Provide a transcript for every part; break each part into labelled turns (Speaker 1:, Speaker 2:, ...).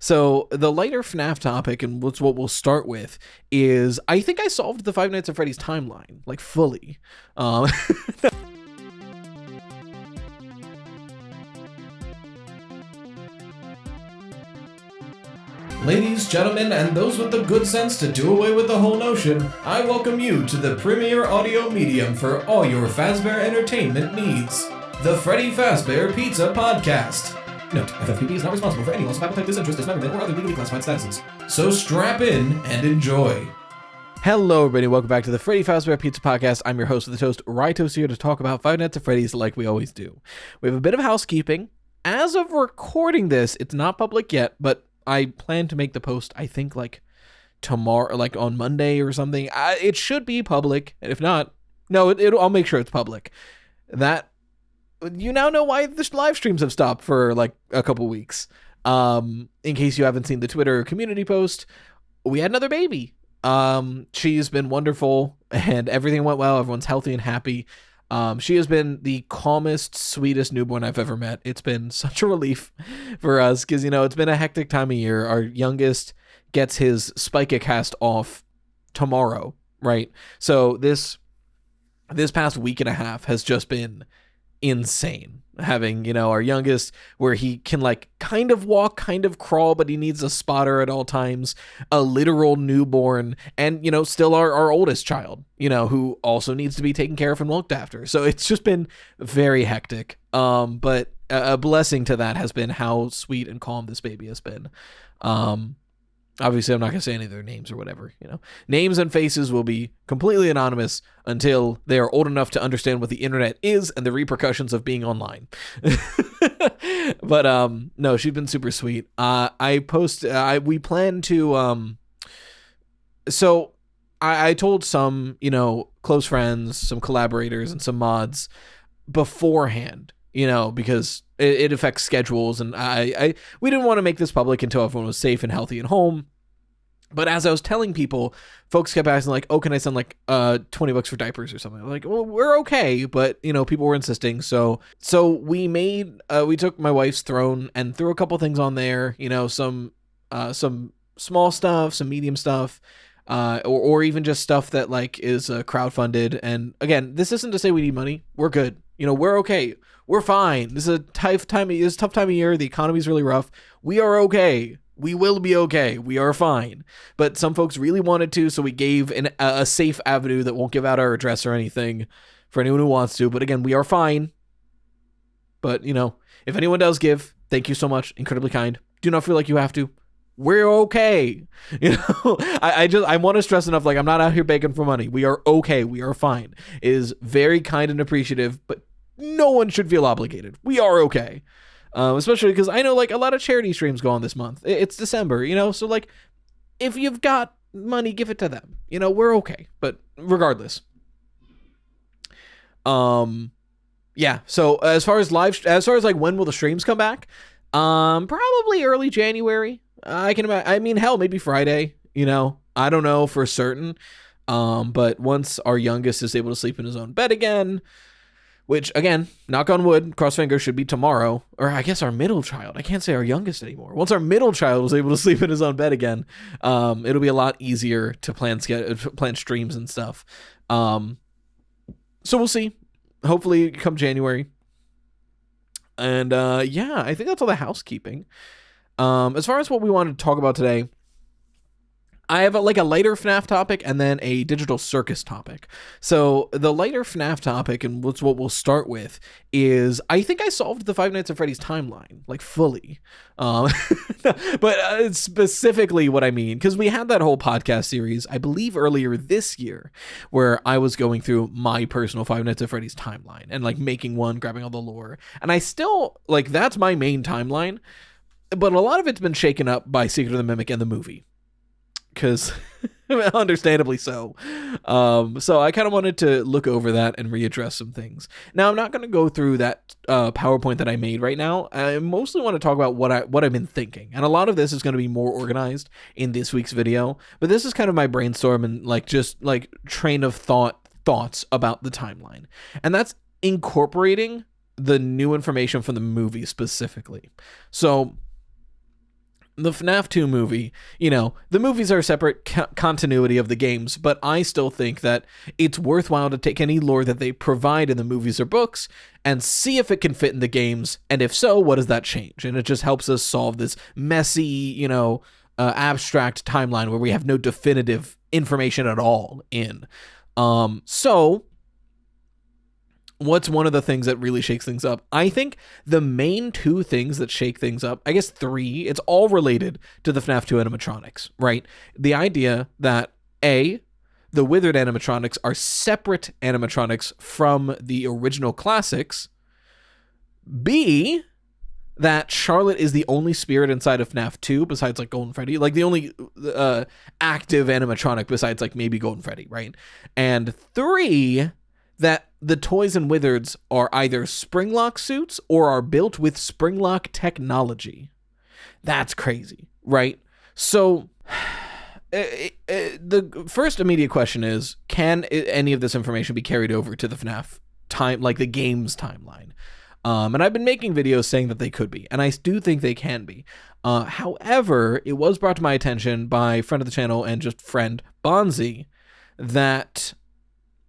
Speaker 1: So the lighter FNAF topic, and what's what we'll start with, is I think I solved the Five Nights at Freddy's timeline, like fully.
Speaker 2: Ladies, gentlemen, and those with the good sense to do away with the whole notion, I welcome you to the premier audio medium for all your Fazbear entertainment needs, the Freddy Fazbear Pizza Podcast. Note, FFPP is not responsible for any loss of appetite, disinterest, dismemberment, or other legally classified statuses. So strap in and enjoy.
Speaker 1: Hello, everybody. Welcome back to the Freddy Fazbear Pizza Podcast. I'm your host of the Toast, Rytos, here to talk about Five Nights at Freddy's like we always do. We have a bit of housekeeping. As of recording this, it's not public yet, but I plan to make the post, I think, like tomorrow, like on Monday or something. It should be public. And if not, no, I'll make sure it's public. That, you now know why the live streams have stopped for like a couple weeks. In case you haven't seen the Twitter community post, we had another baby. She's been wonderful and everything went well. Everyone's healthy and happy. She has been the calmest, sweetest newborn I've ever met. It's been such a relief for us because, you know, it's been a hectic time of year. Our youngest gets his Spica cast off tomorrow, right? So this past week and a half has just been insane. Having, you know, our youngest where he can like kind of walk, kind of crawl, but he needs a spotter at all times, a literal newborn, and, you know, still our oldest child, you know, who also needs to be taken care of and looked after. So it's just been very hectic. But a blessing to that has been how sweet and calm this baby has been. Obviously, I'm not going to say any of their names or whatever, you know. Names and faces will be completely anonymous until they are old enough to understand what the internet is and the repercussions of being online. But no, she's been super sweet. We plan to so I told some, you know, close friends, some collaborators, and some mods beforehand, you know, because it affects schedules, and we didn't want to make this public until everyone was safe and healthy and home. But as I was telling people, folks kept asking like, "Oh, can I send like $20 for diapers or something?" I'm like, well, we're okay, but you know, people were insisting, so we took my wife's throne and threw a couple things on there, you know, some small stuff, some medium stuff. Or even just stuff that like is crowdfunded. And again, this isn't to say we need money. We're good. You know, we're okay. We're fine. This is a tough time of year. The economy's really rough. We are okay. We will be okay. We are fine. But some folks really wanted to, so we gave a safe avenue that won't give out our address or anything for anyone who wants to. But again, we are fine. But, you know, if anyone does give, thank you so much. Incredibly kind. Do not feel like you have to. We're okay. You know, I want to stress enough, like, I'm not out here begging for money. We are okay. We are fine. It is very kind and appreciative, but no one should feel obligated. We are okay. Especially because I know like a lot of charity streams go on this month. It's December, you know, so like if you've got money, give it to them. You know, we're okay. But regardless. Yeah. So as far as like when will the streams come back? Probably early January. I can imagine. I mean, hell, maybe Friday, you know, I don't know for certain. But once our youngest is able to sleep in his own bed again, which again, knock on wood, cross fingers, should be tomorrow, or I guess our middle child. I can't say our youngest anymore. Once our middle child was able to sleep in his own bed again, it'll be a lot easier to plan streams and stuff. So we'll see. Hopefully come January. And yeah, I think that's all the housekeeping. As far as what we wanted to talk about today, I have a lighter FNAF topic and then a digital circus topic. So the lighter FNAF topic, and what we'll start with, is I think I solved the Five Nights at Freddy's timeline, like fully. But specifically what I mean, because we had that whole podcast series, I believe earlier this year, where I was going through my personal Five Nights at Freddy's timeline and like making one, grabbing all the lore. And I still, like, that's my main timeline. But a lot of it's been shaken up by Secret of the Mimic and the movie. Because, understandably so. So I kind of wanted to look over that and readdress some things. Now, I'm not going to go through that PowerPoint that I made right now. I mostly want to talk about what I've been thinking. And a lot of this is going to be more organized in this week's video. But this is kind of my brainstorm and like just like train of thoughts about the timeline. And that's incorporating the new information from the movie specifically. So the FNAF 2 movie, the movies are a separate continuity of the games, but I still think that it's worthwhile to take any lore that they provide in the movies or books and see if it can fit in the games, and if so, what does that change? And it just helps us solve this messy, abstract timeline where we have no definitive information at all in. So what's one of the things that really shakes things up? I think the main two things that shake things up, I guess three, it's all related to the FNAF 2 animatronics, right? The idea that A, the withered animatronics are separate animatronics from the original classics. B, that Charlotte is the only spirit inside of FNAF 2 besides like Golden Freddy, like the only active animatronic besides like maybe Golden Freddy, right? And 3, that the toys and withereds are either Springlock suits or are built with Springlock technology. That's crazy, right? So the first immediate question is, can any of this information be carried over to the FNAF time, like the game's timeline? And I've been making videos saying that they could be, and I do think they can be. However, it was brought to my attention by friend of the channel and just friend Bonzi that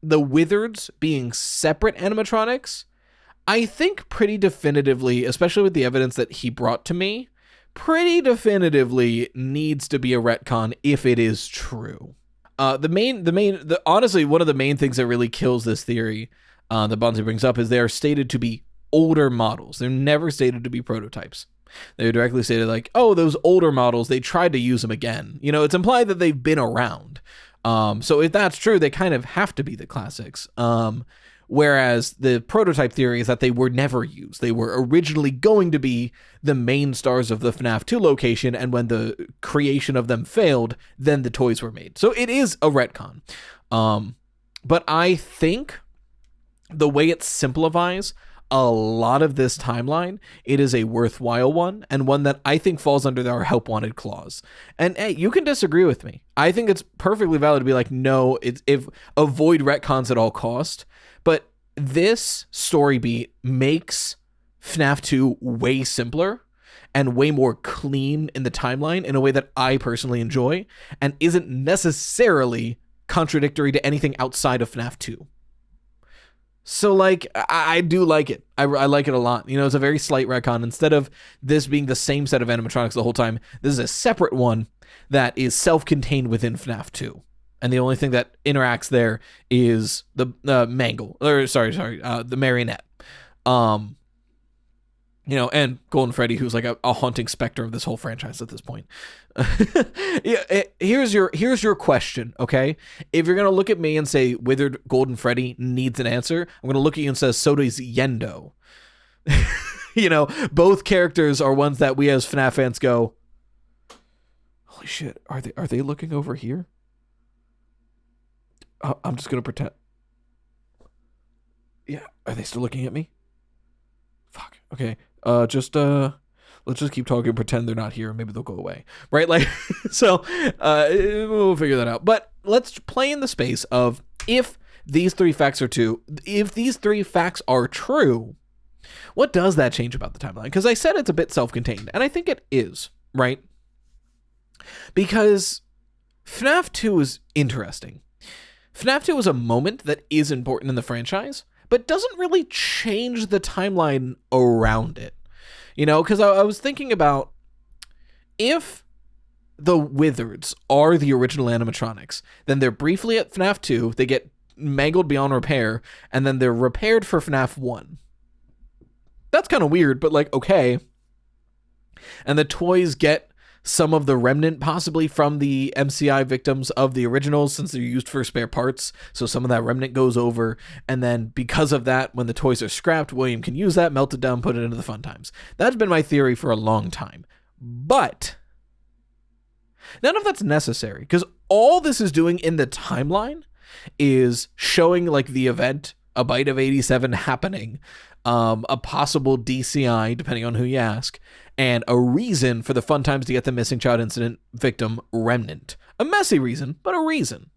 Speaker 1: the withereds being separate animatronics, I think pretty definitively, especially with the evidence that he brought to me, pretty definitively needs to be a retcon if it is true. Honestly, one of the main things that really kills this theory that Bonzi brings up is they are stated to be older models. They're never stated to be prototypes. They're directly stated like, oh, those older models, they tried to use them again. It's implied that they've been around. So if that's true, they kind of have to be the classics. Whereas the prototype theory is that they were never used. They were originally going to be the main stars of the FNAF 2 location, and when the creation of them failed, then the toys were made. So it is a retcon. But I think the way it simplifies a lot of this timeline, it is a worthwhile one, and one that I think falls under our help wanted clause. And hey, you can disagree with me. I think it's perfectly valid to be like, no, avoid retcons at all cost. But this story beat makes FNAF 2 way simpler and way more clean in the timeline in a way that I personally enjoy, and isn't necessarily contradictory to anything outside of FNAF 2. So, like, I do like it. I like it a lot. It's a very slight retcon. Instead of this being the same set of animatronics the whole time, this is a separate one that is self-contained within FNAF 2. And the only thing that interacts there is the the marionette. And Golden Freddy, who's like a haunting specter of this whole franchise at this point. Yeah, here's your question, okay? If you're gonna look at me and say withered Golden Freddy needs an answer, I'm gonna look at you and say so does Yendo. Both characters are ones that we as FNAF fans go, holy shit, are they looking over here? I'm just gonna pretend. Yeah, are they still looking at me? Fuck. Okay. Let's just keep talking and pretend they're not here and maybe they'll go away. Right? Like, so, we'll figure that out. But let's play in the space of if these three facts are true, what does that change about the timeline? Because I said it's a bit self-contained, and I think it is, right? Because FNAF 2 is interesting. FNAF 2 is a moment that is important in the franchise, but doesn't really change the timeline around it. Because I was thinking about, if the withereds are the original animatronics, then they're briefly at FNAF 2, they get mangled beyond repair, and then they're repaired for FNAF 1. That's kind of weird, but like, okay. And the toys get some of the remnant possibly from the MCI victims of the originals, since they're used for spare parts. So some of that remnant goes over. And then because of that, when the toys are scrapped, William can use that, melt it down, put it into the fun times. That's been my theory for a long time. But none of that's necessary, because all this is doing in the timeline is showing like the event, a bite of 87 happening, a possible DCI, depending on who you ask, and a reason for the fun times to get the missing child incident victim remnant. A messy reason, but a reason.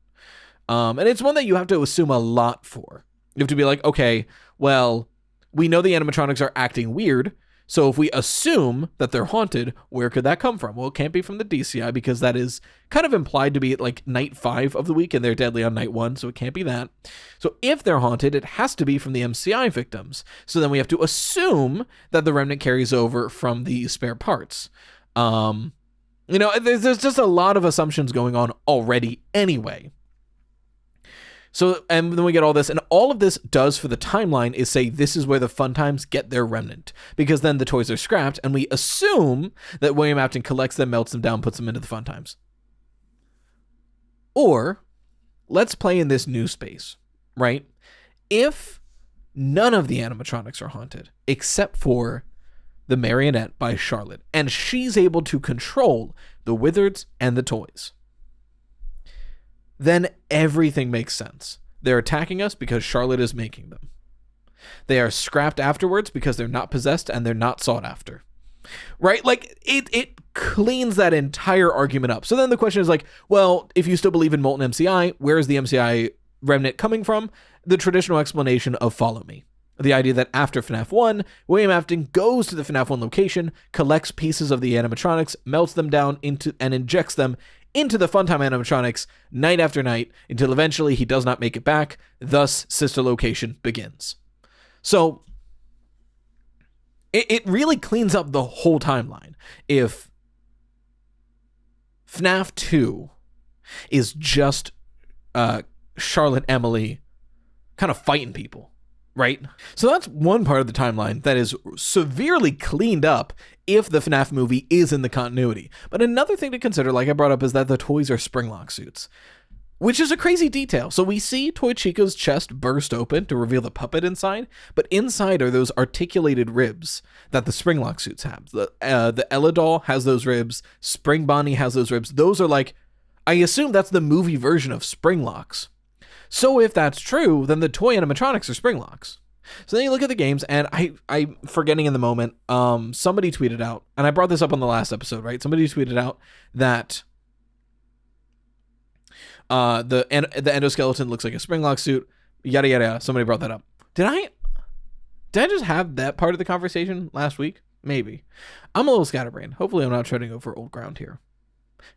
Speaker 1: And it's one that you have to assume a lot for. You have to be like, okay, well, we know the animatronics are acting weird, So if we assume that they're haunted, where could that come from? Well, it can't be from the DCI because that is kind of implied to be at like night 5 of the week and they're deadly on night 1, so it can't be that. So if they're haunted, it has to be from the MCI victims. So then we have to assume that the remnant carries over from the spare parts. There's just a lot of assumptions going on already anyway. So, and then we get all this, and all of this does for the timeline is say this is where the Fun Times get their remnant, because then the toys are scrapped, and we assume that William Afton collects them, melts them down, puts them into the Fun Times. Or, let's play in this new space, right? If none of the animatronics are haunted, except for the marionette by Charlotte, and she's able to control the Wizards and the toys, then everything makes sense. They're attacking us because Charlotte is making them. They are scrapped afterwards because they're not possessed and they're not sought after. Right? Like, it cleans that entire argument up. So then the question is like, well, if you still believe in MoltenMCI, where is the MCI remnant coming from? The traditional explanation of Follow Me. The idea that after FNAF 1, William Afton goes to the FNAF 1 location, collects pieces of the animatronics, melts them down into and injects them into the Funtime animatronics night after night until eventually he does not make it back. Thus, Sister Location begins. So, it really cleans up the whole timeline. If FNAF 2 is just Charlotte Emily kind of fighting people, right? So that's one part of the timeline that is severely cleaned up if the FNAF movie is in the continuity. But another thing to consider, like I brought up, is that the toys are Springlock suits, which is a crazy detail. So we see Toy Chico's chest burst open to reveal the puppet inside, but inside are those articulated ribs that the Springlock suits have. The Ella doll has those ribs. Spring Bonnie has those ribs. Those are like, I assume that's the movie version of Springlocks. So if that's true, then the toy animatronics are Springlocks. So then you look at the games, and I'm forgetting in the moment, somebody tweeted out, and I brought this up on the last episode, right? Somebody tweeted out that the endoskeleton looks like a Springlock suit, yada, yada, yada. Somebody brought that up. Did I just have that part of the conversation last week? Maybe. I'm a little scatterbrained. Hopefully I'm not treading over old ground here.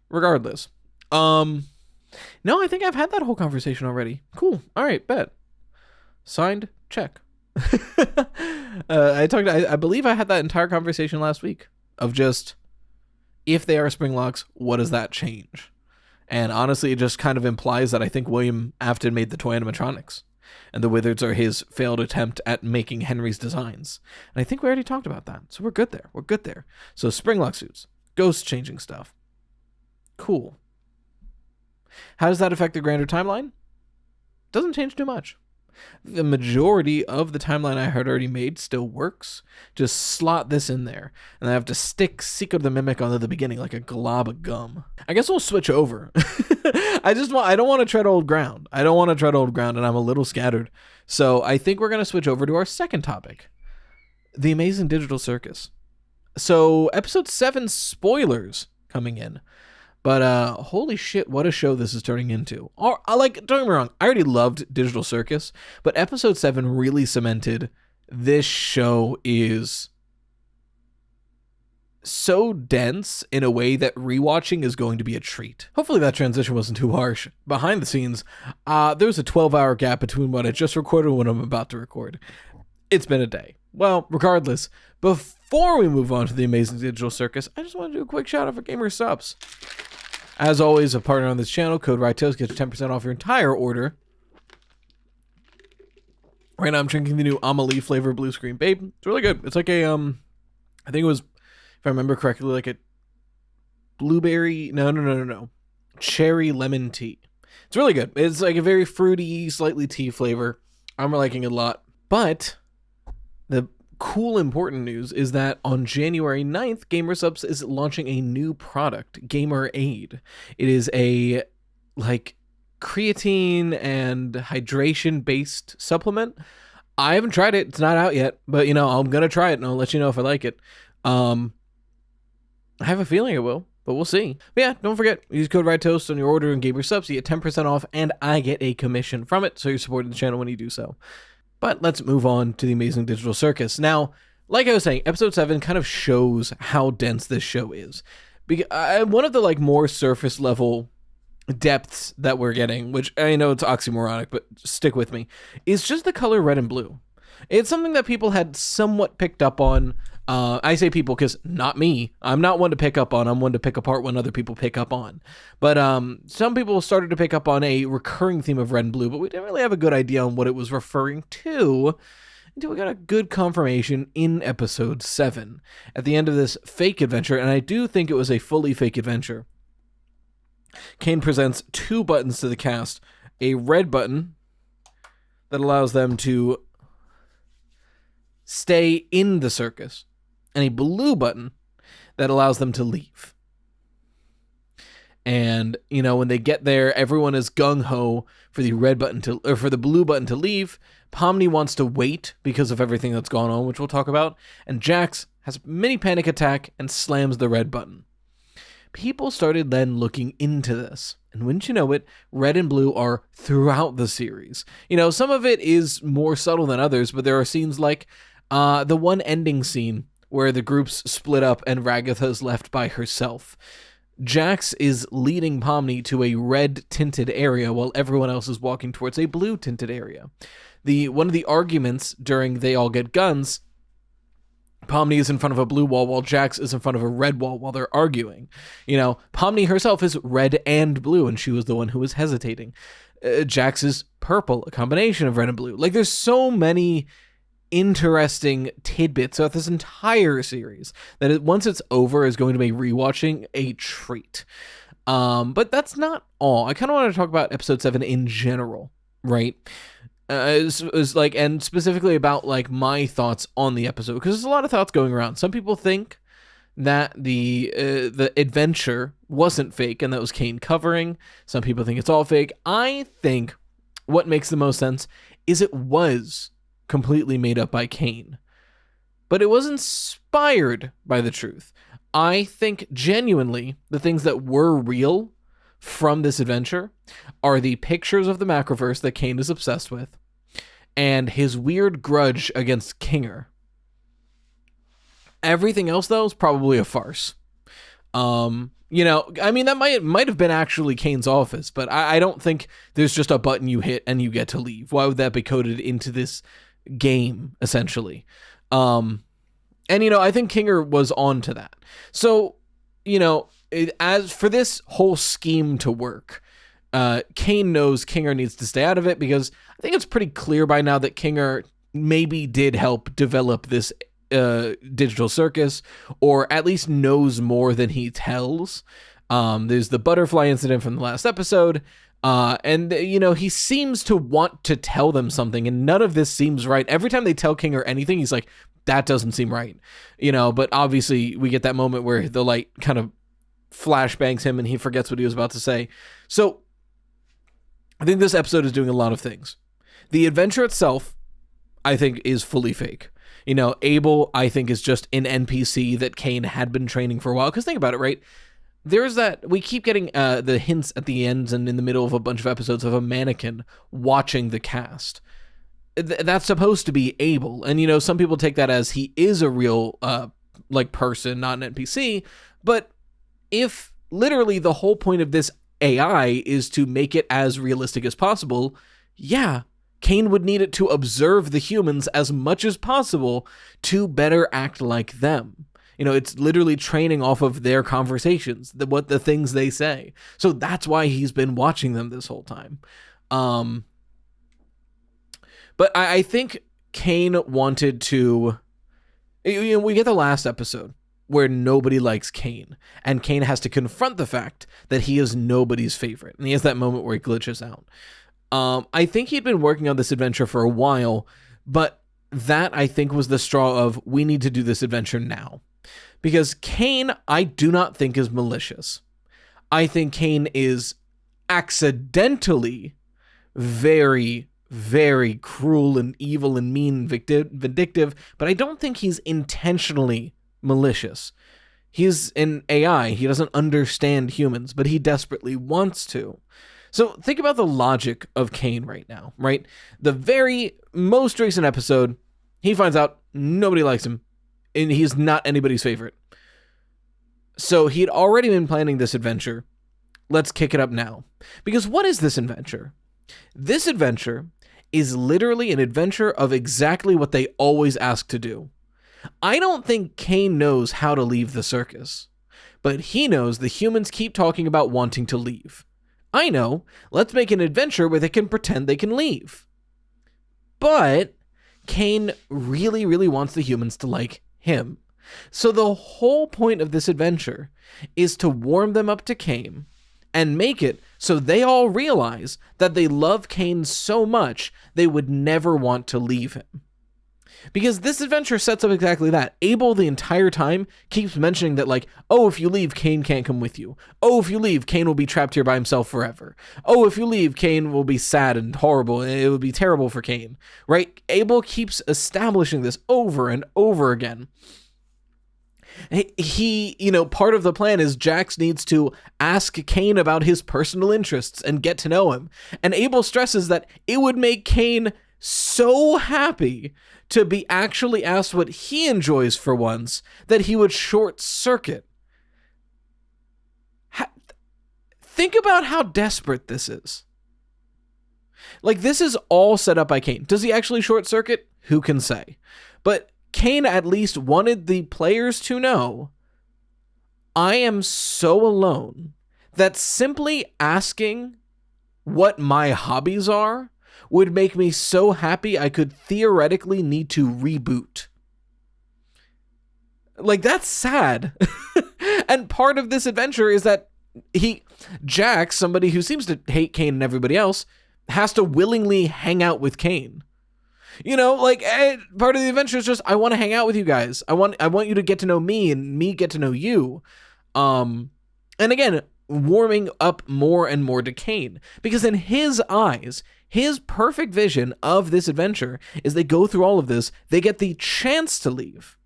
Speaker 1: Regardless. No, I think I've had that whole conversation already. Cool. All right, bet. Signed, check. I believe I had that entire conversation last week of just, if they are Springlocks, what does that change? And honestly, it just kind of implies that I think William Afton made the toy animatronics, and the Wizards are his failed attempt at making Henry's designs. And I think we already talked about that, so we're good there. We're good there. So Springlock suits, ghost changing stuff. Cool. How does that affect the grander timeline? Doesn't change too much. The majority of the timeline I had already made still works. Just slot this in there, and I have to stick Seeker the Mimic onto the beginning like a glob of gum. I guess we'll switch over. I don't want to tread old ground. And I'm a little scattered. So I think we're going to switch over to our second topic, the Amazing Digital Circus. So episode 7 spoilers coming in. But holy shit, what a show this is turning into. Don't get me wrong, I already loved Digital Circus, but episode 7 really cemented this show is so dense in a way that rewatching is going to be a treat. Hopefully that transition wasn't too harsh. Behind the scenes, there was a 12-hour gap between what I just recorded and what I'm about to record. It's been a day. Well, regardless, before we move on to the Amazing Digital Circus, I just want to do a quick shout out for Gamersupps. As always, a partner on this channel, code RIGHTTOAST gets 10% off your entire order. Right now I'm drinking the new Amelie flavor Blue Screen Babe. It's really good. It's like a, I think it was, if I remember correctly, like a blueberry, no. Cherry lemon tea. It's really good. It's like a very fruity, slightly tea flavor. I'm liking it a lot. But the cool, important news is that on January 9th, Gamersupps is launching a new product, Gamer Aid. It is a, like, creatine and hydration-based supplement. I haven't tried it. It's not out yet, but, I'm going to try it, and I'll let you know if I like it. I have a feeling I will, but we'll see. But yeah, don't forget, use code RIGHTTOAST on your order in Gamersupps. You get 10% off, and I get a commission from it, so you're supporting the channel when you do so. But let's move on to the Amazing Digital Circus. Now, like I was saying, episode 7 kind of shows how dense this show is. Because one of the like more surface level depths that we're getting, which I know it's oxymoronic, but stick with me, is just the color red and blue. It's something that people had somewhat picked up on. I say people because not me. I'm not one to pick up on. I'm one to pick apart when other people pick up on. But some people started to pick up on a recurring theme of red and blue, but we didn't really have a good idea on what it was referring to until we got a good confirmation in episode 7 at the end of this fake adventure. And I do think it was a fully fake adventure. Kane presents 2 buttons to the cast, a red button that allows them to stay in the circus, and a blue button that allows them to leave. And, when they get there, everyone is gung-ho for the for the blue button to leave. Pomni wants to wait because of everything that's gone on, which we'll talk about. And Jax has a mini panic attack and slams the red button. People started then looking into this. And wouldn't you know it, red and blue are throughout the series. Some of it is more subtle than others, but there are scenes like the one ending scene where the groups split up and Ragatha is left by herself. Jax is leading Pomni to a red-tinted area while everyone else is walking towards a blue-tinted area. One of the arguments during They All Get Guns, Pomni is in front of a blue wall while Jax is in front of a red wall while they're arguing. Pomni herself is red and blue, and she was the one who was hesitating. Jax is purple, a combination of red and blue. Like, there's so many interesting tidbits throughout this entire series that once it's over is going to make rewatching a treat. But that's not all. I kind of want to talk about episode 7 in general, right? And specifically about like my thoughts on the episode, because there's a lot of thoughts going around. Some people think that the adventure wasn't fake and that was Kane covering. Some people think it's all fake. I think what makes the most sense is it was completely made up by Kane, but it was inspired by the truth. I think genuinely the things that were real from this adventure are the pictures of the Macroverse that Kane is obsessed with and his weird grudge against Kinger. Everything else, though, is probably a farce. That might have been actually Kane's office, but I don't think there's just a button you hit and you get to leave. Why would that be coded into this game, essentially? I think Kinger was on to that. So, as for this whole scheme to work, Kane knows Kinger needs to stay out of it because I think it's pretty clear by now that Kinger maybe did help develop this digital circus, or at least knows more than he tells. There's the butterfly incident from the last episode, and he seems to want to tell them something, and none of this seems right. Every time they tell Kinger anything, he's like, that doesn't seem right, but obviously we get that moment where the light kind of flashbangs him and he forgets what he was about to say. So I think this episode is doing a lot of things. The adventure itself, I think, is fully fake. Abel, I think, is just an NPC that Kane had been training for a while. Because think about it, right? There's that, we keep getting the hints at the ends and in the middle of a bunch of episodes of a mannequin watching the cast. That's supposed to be Abel. And, some people take that as he is a real, person, not an NPC. But if literally the whole point of this AI is to make it as realistic as possible, yeah, Kane would need it to observe the humans as much as possible to better act like them. It's literally training off of their conversations, the things they say. So that's why he's been watching them this whole time. But I think Kane wanted to... we get the last episode where nobody likes Kane, and Kane has to confront the fact that he is nobody's favorite. And he has that moment where he glitches out. I think he'd been working on this adventure for a while, but that, I think, was the straw of, we need to do this adventure now. Because Kane, I do not think is malicious. I think Kane is accidentally very, very cruel and evil and mean and vindictive, but I don't think he's intentionally malicious. He's an AI. He doesn't understand humans, but he desperately wants to. So think about the logic of Kane right now, right? The very most recent episode, he finds out nobody likes him. and he's not anybody's favorite. So he'd already been planning this adventure. Let's kick it up now. Because what is this adventure? This adventure is literally an adventure of exactly what they always ask to do. I don't think Cain knows how to leave the circus, but he knows the humans keep talking about wanting to leave. I know, let's make an adventure where they can pretend they can leave. But Cain really, really wants the humans to like him. So the whole point of this adventure is to warm them up to Cain and make it so they all realize that they love Cain so much they would never want to leave him. Because this adventure sets up exactly that. Abel the entire time keeps mentioning that, like, oh, if you leave, Cain can't come with you. Oh, if you leave, Cain will be trapped here by himself forever. Oh, if you leave, Cain will be sad and horrible, and it would be terrible for Cain, right? Abel keeps establishing this over and over again. He, part of the plan is Jax needs to ask Cain about his personal interests and get to know him. And Abel stresses that it would make Cain so happy to be actually asked what he enjoys for once that he would short circuit. Think about how desperate this is. Like, this is all set up by Cain. Does he actually short circuit? Who can say? But Cain at least wanted the players to know, I am so alone that simply asking what my hobbies are would make me so happy I could theoretically need to reboot. Like, that's sad. And part of this adventure is that Jax, somebody who seems to hate Cain and everybody else, has to willingly hang out with Cain. Part of the adventure is just, I want to hang out with you guys. I want you to get to know me and me get to know you. And again, warming up more and more to Cain. Because in his eyes, his perfect vision of this adventure is they go through all of this, they get the chance to leave.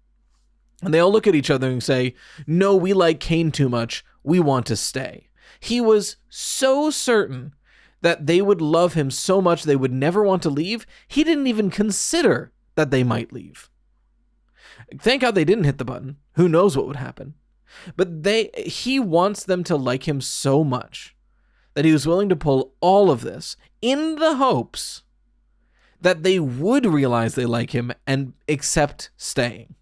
Speaker 1: And they all look at each other and say, no, we like Cain too much. We want to stay. He was so certain that they would love him so much they would never want to leave, he didn't even consider that they might leave. Thank God they didn't hit the button. Who knows what would happen? But he wants them to like him so much that he was willing to pull all of this in the hopes that they would realize they like him and accept staying.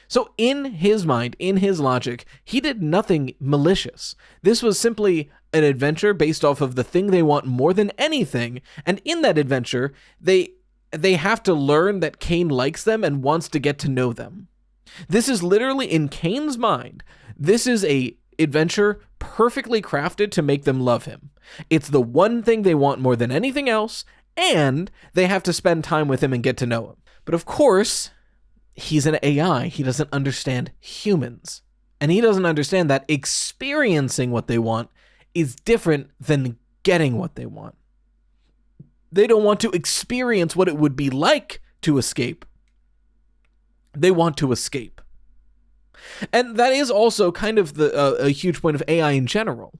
Speaker 1: So in his mind, in his logic, he did nothing malicious. This was simply an adventure based off of the thing they want more than anything. And in that adventure, they have to learn that Cain likes them and wants to get to know them. This is literally in Cain's mind. This is a adventure perfectly crafted to make them love him. It's the one thing they want more than anything else, and they have to spend time with him and get to know him. But of course, he's an AI. He doesn't understand humans. And he doesn't understand that experiencing what they want is different than getting what they want. They don't want to experience what it would be like to escape. They want to escape. And that is also kind of a huge point of AI in general.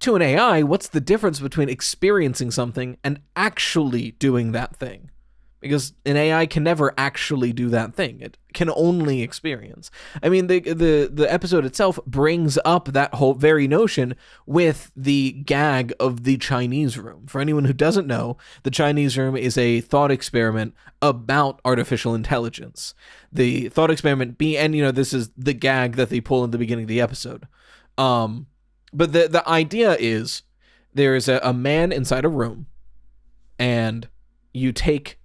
Speaker 1: To an AI, what's the difference between experiencing something and actually doing that thing? Because an AI can never actually do that thing. It can only experience. I mean, the episode itself brings up that whole very notion with the gag of the Chinese room. For anyone who doesn't know, the Chinese room is a thought experiment about artificial intelligence. The thought experiment this is the gag that they pull in the beginning of the episode. But the idea is there is a man inside a room, and you take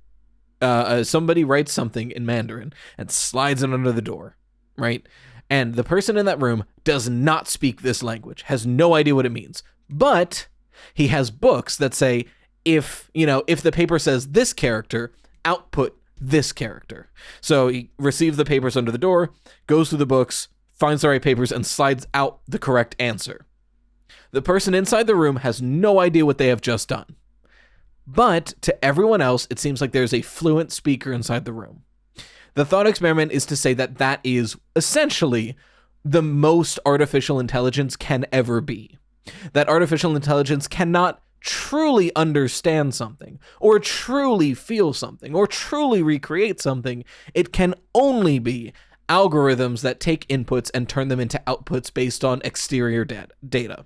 Speaker 1: somebody writes something in Mandarin and slides it under the door, right? And the person in that room does not speak this language, has no idea what it means, but he has books that say, if the paper says this character, output this character. So he receives the papers under the door, goes through the books, finds the right papers, and slides out the correct answer. The person inside the room has no idea what they have just done. But to everyone else, it seems like there's a fluent speaker inside the room. The thought experiment is to say that that is essentially the most artificial intelligence can ever be. That artificial intelligence cannot truly understand something, or truly feel something, or truly recreate something, it can only be algorithms that take inputs and turn them into outputs based on exterior data.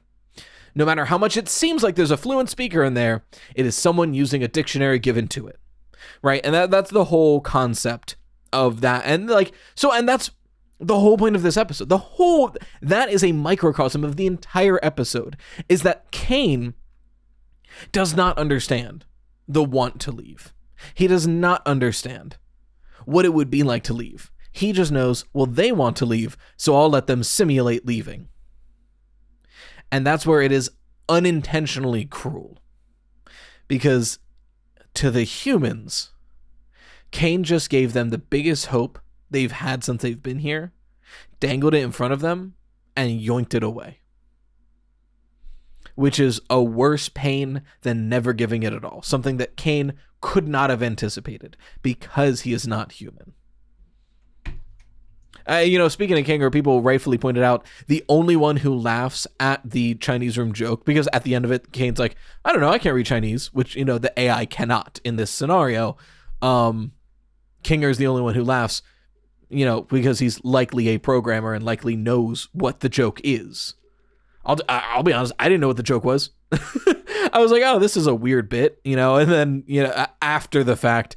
Speaker 1: No matter how much it seems like there's a fluent speaker in there, it is someone using a dictionary given to it, right? And that's the whole concept of that. And that's the whole point of this episode. That is a microcosm of the entire episode, is that Kane does not understand the want to leave. He does not understand what it would be like to leave. He just knows, well, they want to leave, so I'll let them simulate leaving. And that's where it is unintentionally cruel. Because to the humans, Kane just gave them the biggest hope they've had since they've been here, dangled it in front of them, and yoinked it away. Which is a worse pain than never giving it at all. Something that Kane could not have anticipated because he is not human. Speaking of King, people rightfully pointed out, the only one who laughs at the Chinese room joke, because at the end of it, Kane's like, I don't know, I can't read Chinese, which, the AI cannot in this scenario. Kinger's the only one who laughs, because he's likely a programmer and likely knows what the joke is. I'll be honest, I didn't know what the joke was. I was like, oh, this is a weird bit, and then, after the fact,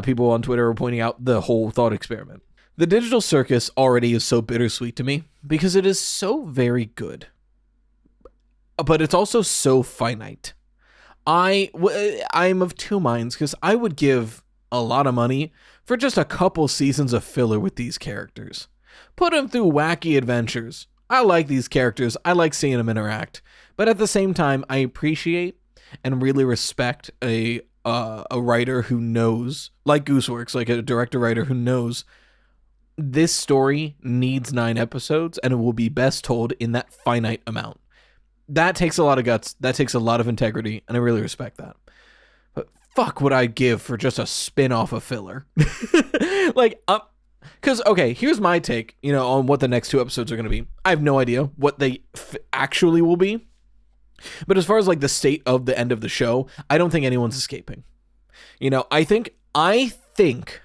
Speaker 1: people on Twitter were pointing out the whole thought experiment. The Digital Circus already is so bittersweet to me because it is so very good, but it's also so finite. I'm of two minds because I would give a lot of money for just a couple seasons of filler with these characters. Put them through wacky adventures. I like these characters. I like seeing them interact, but at the same time, I appreciate and really respect a writer who knows, like Gooseworks, like a director-writer who knows this story needs 9 episodes and it will be best told in that finite amount. That takes a lot of guts. That takes a lot of integrity, and I really respect that. But fuck would I give for just a spin-off of filler? Because, okay, here's my take, on what the next 2 episodes are going to be. I have no idea what they actually will be. But as far as, the state of the end of the show, I don't think anyone's escaping. I think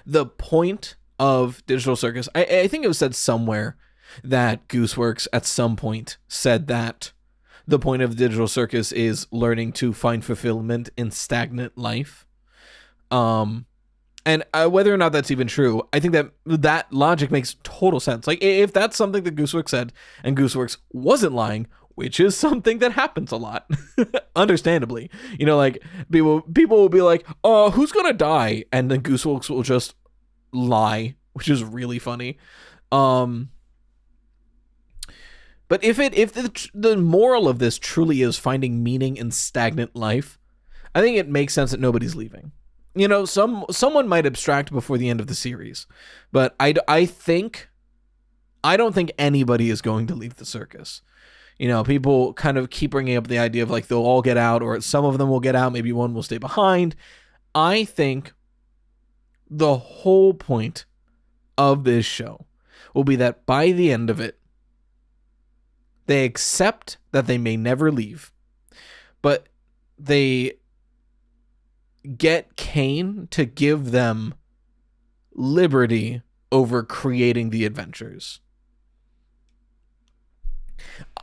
Speaker 1: the point of Digital Circus, I think it was said somewhere that Gooseworks at some point said that the point of Digital Circus is learning to find fulfillment in stagnant life. And whether or not that's even true, I think that logic makes total sense. If that's something that Gooseworks said, and Gooseworks wasn't lying, which is something that happens a lot, understandably, people will be like, oh, who's gonna die? And then Gooseworks will just lie, which is really funny. But if the moral of this truly is finding meaning in stagnant life, I think it makes sense that nobody's leaving. Someone might abstract before the end of the series, but I don't think anybody is going to leave the circus. People kind of keep bringing up the idea of they'll all get out, or some of them will get out, maybe one will stay behind. I think the whole point of this show will be that by the end of it, they accept that they may never leave, but they get Kane to give them liberty over creating the adventures.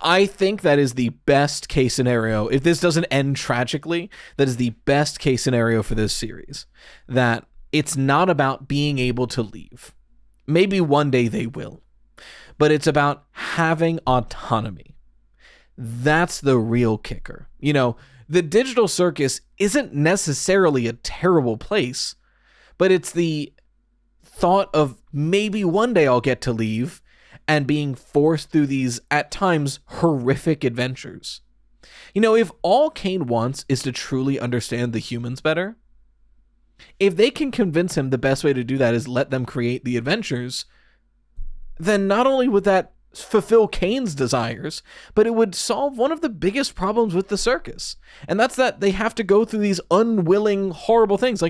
Speaker 1: I think that is the best case scenario. If this doesn't end tragically, that is the best case scenario for this series. That it's not about being able to leave. Maybe one day they will. But it's about having autonomy. That's the real kicker. The Digital Circus isn't necessarily a terrible place, but it's the thought of maybe one day I'll get to leave and being forced through these, at times, horrific adventures. If all Kane wants is to truly understand the humans better, if they can convince him the best way to do that is let them create the adventures, then not only would that fulfill Kane's desires, but it would solve one of the biggest problems with the circus. And that's that they have to go through these unwilling, horrible things.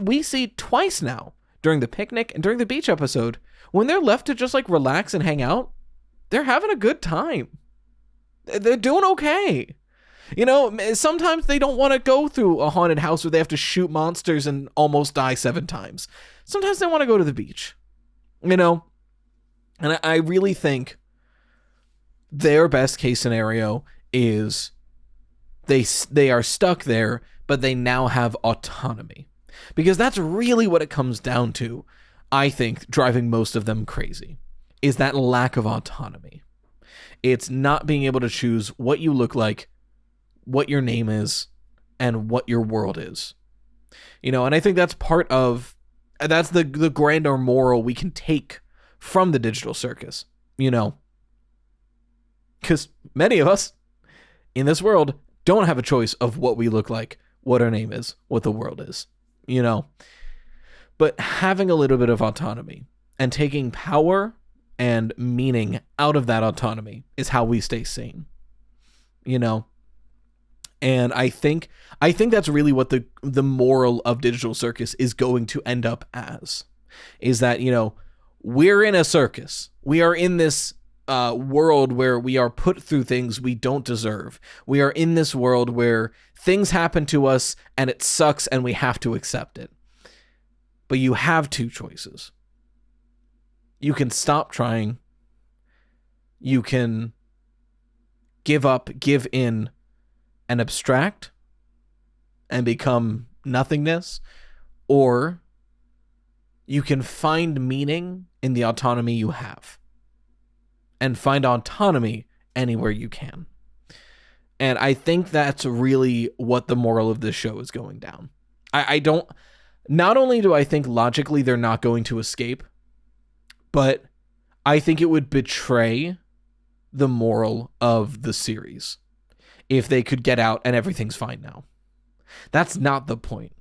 Speaker 1: We see twice now, during the picnic and during the beach episode, when they're left to just relax and hang out, they're having a good time. They're doing okay. You know, sometimes they don't want to go through a haunted house where they have to shoot monsters and almost die 7 times. Sometimes they want to go to the beach, you know? And I really think their best case scenario is they are stuck there, but they now have autonomy. Because that's really what it comes down to, I think, driving most of them crazy, is that lack of autonomy. It's not being able to choose what you look like, what your name is, and what your world is. You know, and I think that's that's the grander moral we can take from the digital circus, you know. Because many of us in this world don't have a choice of what we look like, what our name is, what the world is, you know. But having a little bit of autonomy and taking power and meaning out of that autonomy is how we stay sane, you know. And I think that's really what the moral of Digital Circus is going to end up as, is that, you know, we're in a circus. We are in this world where we are put through things we don't deserve. We are in this world where things happen to us and it sucks and we have to accept it. But you have 2 choices. You can stop trying. You can give up, give in, and abstract and become nothingness, or you can find meaning in the autonomy you have and find autonomy anywhere you can. And I think that's really what the moral of this show is going down. Not only do I think logically they're not going to escape, but I think it would betray the moral of the series if they could get out and everything's fine now. That's not the point.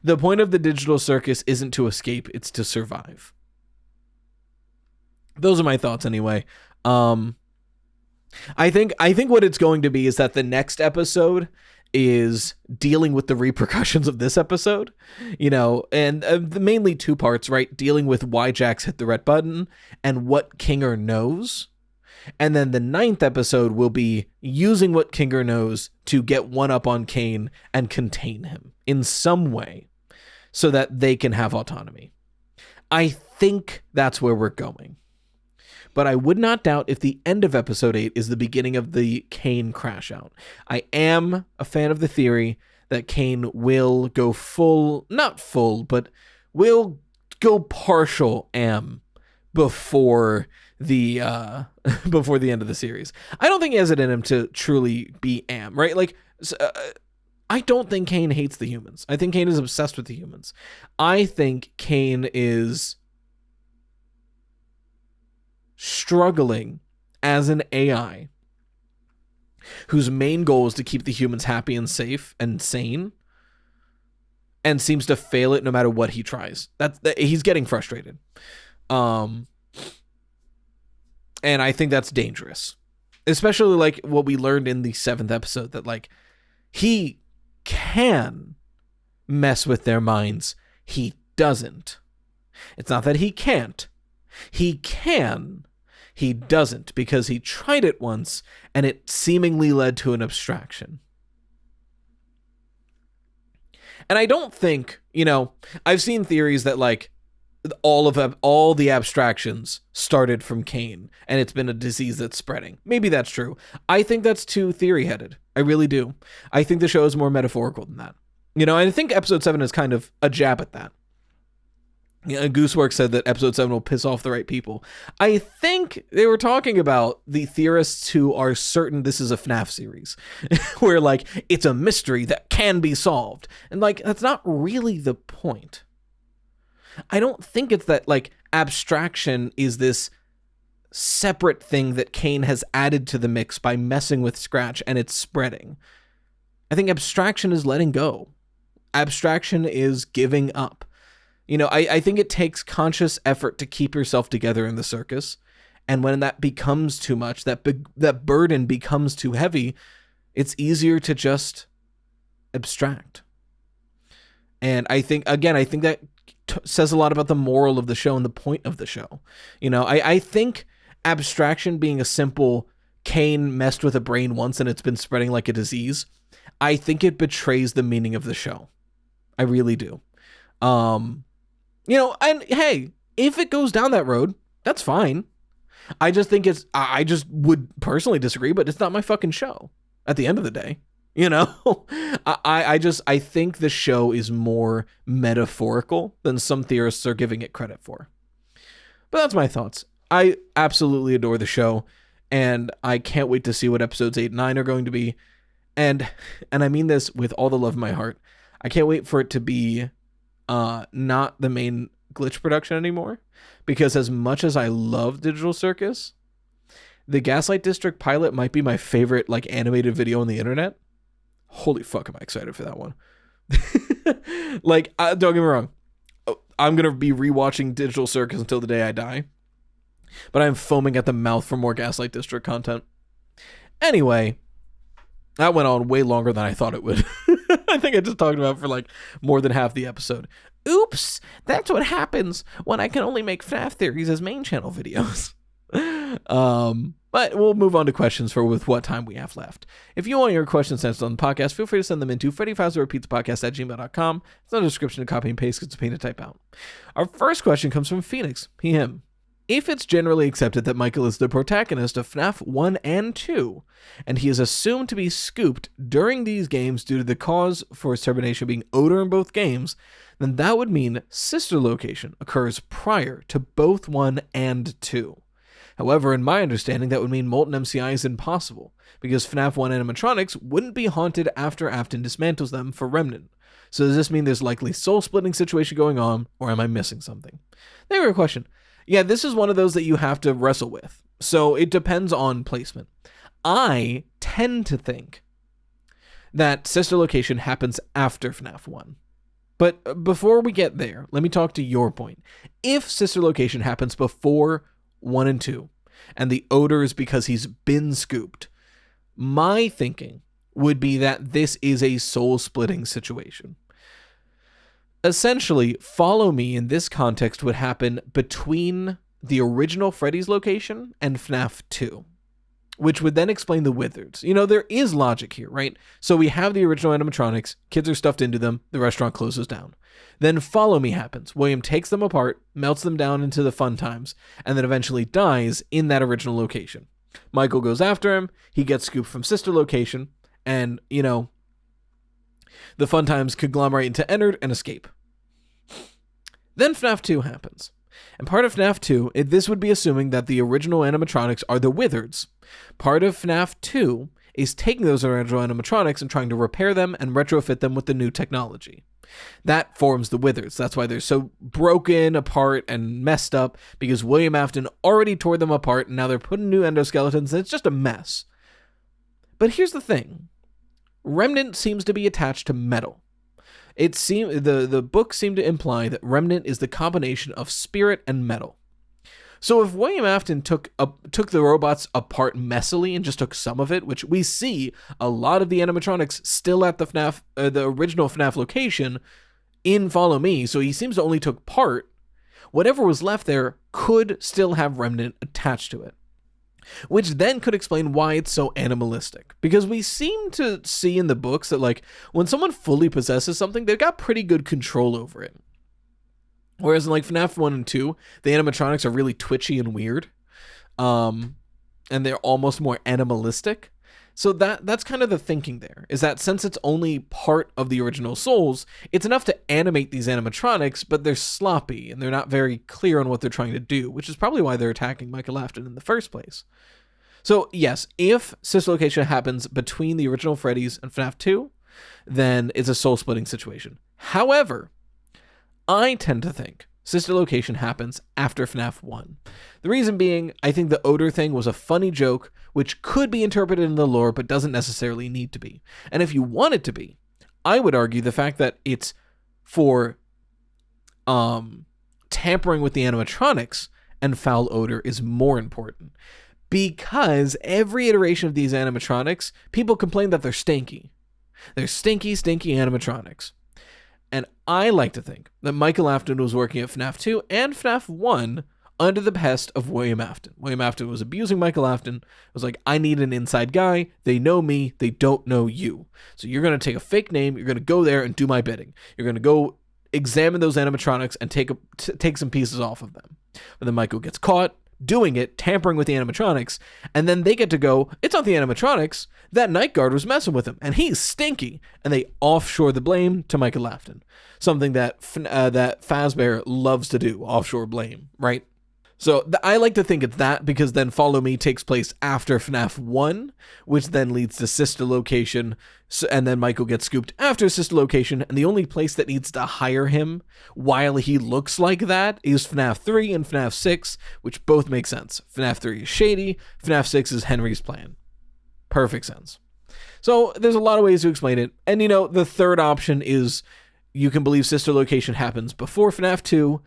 Speaker 1: The point of the digital circus isn't to escape, it's to survive. Those are my thoughts anyway. I think what it's going to be is that the next episode is dealing with the repercussions of this episode, you know, and mainly 2 parts, right? Dealing with why Jax hit the red button and what Kinger knows. And then the 9th episode will be using what Kinger knows to get one up on Kane and contain him in some way so that they can have autonomy. I think that's where we're going. But I would not doubt if the end of episode 8 is the beginning of the Kane crash out. I am a fan of the theory that Kane will go not full, but will go partial am before the end of the series. I don't think he has it in him to truly be am, right? Like, I don't think Kane hates the humans. I think Kane is obsessed with the humans. I think Kane is struggling as an AI whose main goal is to keep the humans happy and safe and sane, and seems to fail it no matter what he tries. He's getting frustrated. And I think that's dangerous. Especially like what we learned in the 7th episode, that like he can mess with their minds. He doesn't. It's not that he can't. He can. He doesn't, because he tried it once and it seemingly led to an abstraction. And I don't think, you know, I've seen theories that like all the abstractions started from Kane and it's been a disease that's spreading. Maybe that's true. I think that's too theory-headed. I really do. I think the show is more metaphorical than that. You know, and I think episode 7 is kind of a jab at that. You know, Gooseworks said that episode 7 will piss off the right people. I think they were talking about the theorists who are certain this is a FNAF series, where like it's a mystery that can be solved. And like, that's not really the point. I don't think it's that like abstraction is this separate thing that Kane has added to the mix by messing with Scratch and it's spreading. I think abstraction is letting go. Abstraction is giving up. You know, I think it takes conscious effort to keep yourself together in the circus. And when that becomes too much, that burden becomes too heavy, it's easier to just abstract. And I think that says a lot about the moral of the show and the point of the show. You know, I think abstraction being a simple Kane messed with a brain once and it's been spreading like a disease, I think it betrays the meaning of the show. I really do. And hey, if it goes down that road, that's fine. I just think I just would personally disagree, but it's not my fucking show at the end of the day. I think the show is more metaphorical than some theorists are giving it credit for. But that's my thoughts. I absolutely adore the show, and I can't wait to see what episodes 8 and 9 are going to be. And I mean this with all the love in my heart. I can't wait for it to be not the main glitch production anymore, because as much as I love Digital Circus, the Gaslight District pilot might be my favorite animated video on the internet. Holy fuck, am I excited for that one. Don't get me wrong, I'm gonna be rewatching Digital Circus until the day I die, but I'm foaming at the mouth for more Gaslight District content. Anyway, that went on way longer than I thought it would. I think I just talked about it for more than half the episode. Oops, that's what happens when I can only make FNAF theories as main channel videos. But we'll move on to questions with what time we have left. If you want your questions answered on the podcast, feel free to send them into Freddy Fazbear Pizza Podcast at gmail.com. It's in the description to copy and paste because it's a pain to type out. Our first question comes from Phoenix, him. If it's generally accepted that Michael is the protagonist of FNAF 1 and 2, and he is assumed to be scooped during these games due to the cause for his termination being odor in both games, then that would mean sister location occurs prior to both 1 and 2. However, in my understanding, that would mean MoltenMCI is impossible, because FNAF 1 animatronics wouldn't be haunted after Afton dismantles them for Remnant. So does this mean there's likely soul-splitting situation going on, or am I missing something? There a question. Yeah, this is one of those that you have to wrestle with. So it depends on placement. I tend to think that sister location happens after FNAF 1. But before we get there, let me talk to your point. If sister location happens before 1 and 2, and the odor is because he's been scooped, my thinking would be that this is a soul-splitting situation. Essentially, Follow Me in this context would happen between the original Freddy's location and FNAF 2, which would then explain the Wizards. There is logic here, right? So we have the original animatronics, kids are stuffed into them, the restaurant closes down. Then Follow Me happens. William takes them apart, melts them down into the fun times, and then eventually dies in that original location. Michael goes after him, he gets scooped from sister location, and, the fun times conglomerate into Ennard and escape. Then FNAF 2 happens. And part of FNAF 2, this would be assuming that the original animatronics are the Wizards. Part of FNAF 2 is taking those original animatronics and trying to repair them and retrofit them with the new technology. That forms the Wizards. That's why they're so broken apart and messed up, because William Afton already tore them apart, and now they're putting new endoskeletons, and it's just a mess. But here's the thing. Remnant seems to be attached to metal. The book seemed to imply that Remnant is the combination of spirit and metal. So if William Afton took the robots apart messily and just took some of it, which we see a lot of the animatronics still at the original FNAF location in Follow Me, so he seems to only took part, whatever was left there could still have Remnant attached to it. Which then could explain why it's so animalistic. Because we seem to see in the books that when someone fully possesses something, they've got pretty good control over it. Whereas in FNAF 1 and 2, the animatronics are really twitchy and weird. And they're almost more animalistic. So that's kind of the thinking there, is that since it's only part of the original souls, it's enough to animate these animatronics, but they're sloppy and they're not very clear on what they're trying to do, which is probably why they're attacking Michael Afton in the first place. So yes, if sister location happens between the original Freddy's and FNAF 2, then it's a soul-splitting situation. However, I tend to think sister location happens after FNAF 1. The reason being, I think the odor thing was a funny joke, which could be interpreted in the lore, but doesn't necessarily need to be. And if you want it to be, I would argue the fact that it's for tampering with the animatronics and foul odor is more important. Because every iteration of these animatronics, people complain that they're stinky. They're stinky, stinky animatronics. And I like to think that Michael Afton was working at FNAF 2 and FNAF 1 under the behest of William Afton. William Afton was abusing Michael Afton. It was like, I need an inside guy. They know me. They don't know you. So you're going to take a fake name. You're going to go there and do my bidding. You're going to go examine those animatronics and take some pieces off of them. But then Michael gets caught doing it, tampering with the animatronics, and then they get to go, it's not the animatronics, that night guard was messing with him, and he's stinky, and they offshore the blame to Michael Afton. Something that Fazbear loves to do, offshore blame, right? So I like to think it's that, because then Follow Me takes place after FNAF 1, which then leads to Sister Location, and then Michael gets scooped after Sister Location, and the only place that needs to hire him while he looks like that is FNAF 3 and FNAF 6, which both make sense. FNAF 3 is shady, FNAF 6 is Henry's plan. Perfect sense. So there's a lot of ways to explain it, and the third option is you can believe Sister Location happens before FNAF 2,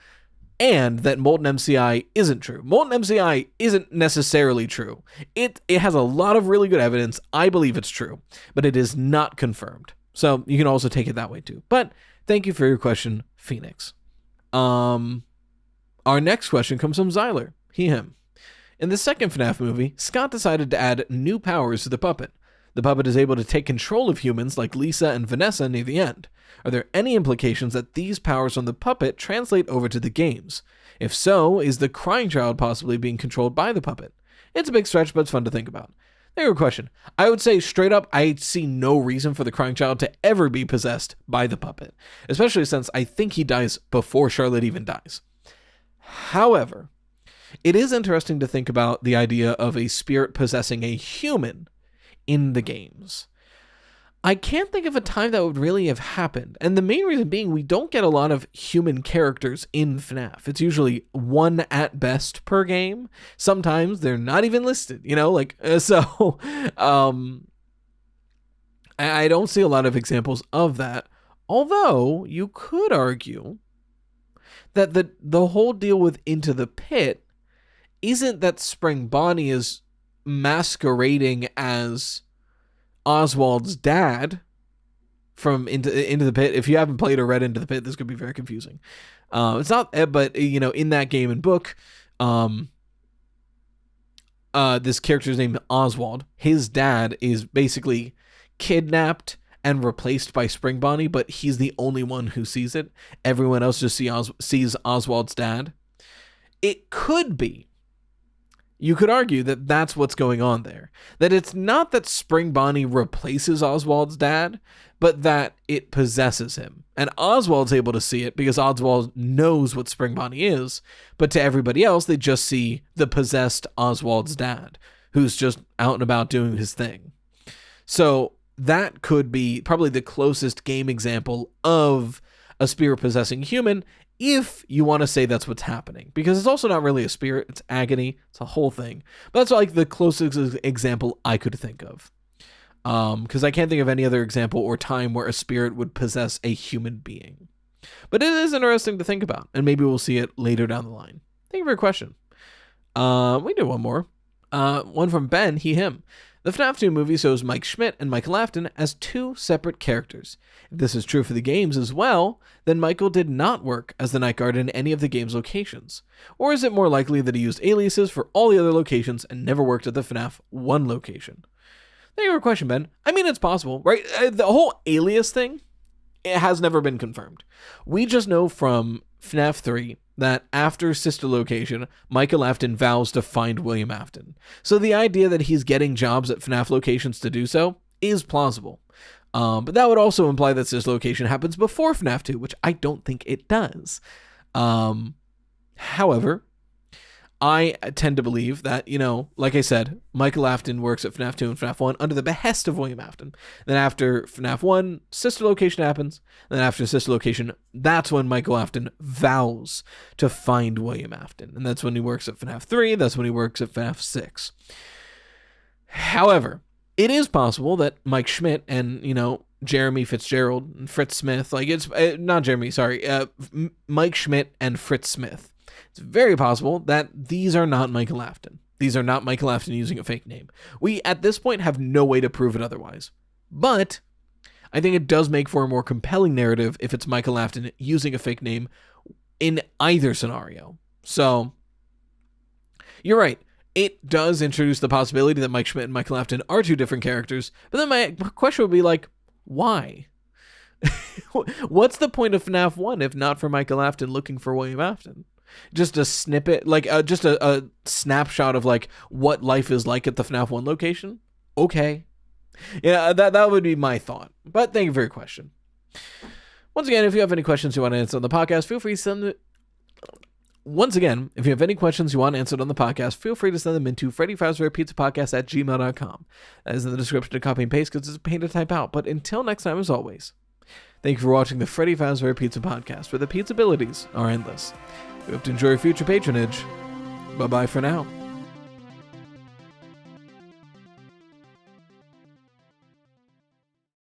Speaker 1: and that MoltenMCI isn't true. MoltenMCI isn't necessarily true. It has a lot of really good evidence. I believe it's true, but it is not confirmed. So you can also take it that way too. But thank you for your question, Phoenix. Our next question comes from Zyler. Him. In the second FNAF movie, Scott decided to add new powers to the puppet. The puppet is able to take control of humans like Lisa and Vanessa near the end. Are there any implications that these powers on the puppet translate over to the games? If so, is the crying child possibly being controlled by the puppet? It's a big stretch, but it's fun to think about. There's a question. I would say straight up, I see no reason for the crying child to ever be possessed by the puppet, especially since I think he dies before Charlotte even dies. However, it is interesting to think about the idea of a spirit possessing a human in the games. I can't think of a time that would really have happened, and the main reason being we don't get a lot of human characters in FNAF. It's usually one at best per game. Sometimes they're not even listed, so I don't see a lot of examples of that, although you could argue that the whole deal with Into the Pit isn't that Spring Bonnie is masquerading as Oswald's dad from Into the Pit. If you haven't played or read Into the Pit, this could be very confusing. It's not, but in that game and book, this character's named Oswald. His dad is basically kidnapped and replaced by Spring Bonnie, but he's the only one who sees it. Everyone else just sees Oswald's dad. It could be. You could argue that that's what's going on there. That it's not that Spring Bonnie replaces Oswald's dad, but that it possesses him. And Oswald's able to see it because Oswald knows what Spring Bonnie is, but to everybody else, they just see the possessed Oswald's dad, who's just out and about doing his thing. So that could be probably the closest game example of a spirit possessing human, if you want to say that's what's happening, because it's also not really a spirit, it's agony, it's a whole thing. But that's like the closest example I could think of, because I can't think of any other example or time where a spirit would possess a human being. But it is interesting to think about, and maybe we'll see it later down the line. Thank you for your question. We do one more. One from Ben, him. The FNAF 2 movie shows Mike Schmidt and Michael Afton as two separate characters. If this is true for the games as well, then Michael did not work as the night guard in any of the game's locations. Or is it more likely that he used aliases for all the other locations and never worked at the FNAF 1 location? Thank you for your question, Ben. I mean, it's possible, right? The whole alias thing, it has never been confirmed. We just know from FNAF 3 that after Sister Location, Michael Afton vows to find William Afton. So the idea that he's getting jobs at FNAF locations to do so is plausible. But that would also imply that Sister Location happens before FNAF 2, which I don't think it does. However, I tend to believe that, like I said, Michael Afton works at FNAF 2 and FNAF 1 under the behest of William Afton. Then after FNAF 1, Sister Location happens. Then after Sister Location, that's when Michael Afton vows to find William Afton. And that's when he works at FNAF 3. That's when he works at FNAF 6. However, it is possible that Mike Schmidt and, Jeremy Fitzgerald and Fritz Smith, Mike Schmidt and Fritz Smith. It's very possible that these are not Michael Afton. These are not Michael Afton using a fake name. We, at this point, have no way to prove it otherwise. But I think it does make for a more compelling narrative if it's Michael Afton using a fake name in either scenario. So you're right. It does introduce the possibility that Mike Schmidt and Michael Afton are two different characters, but then my question would be like, why? What's the point of FNAF 1 if not for Michael Afton looking for William Afton? Just a snippet, like just a snapshot of like what life is like at the FNAF 1 location? Okay. Yeah, that would be my thought. But thank you for your question. Once again, if you have any questions you want to answer on the podcast, feel free to send it. Once again, if you have any questions you want answered on the podcast, feel free to send them into Freddy Fazbear Pizza Podcast at gmail.com. That is in the description to copy and paste because it's a pain to type out. But until next time, as always, thank you for watching the Freddy Fazbear Pizza Podcast, where the pizza abilities are endless. We hope to enjoy your future patronage. Bye-bye for now.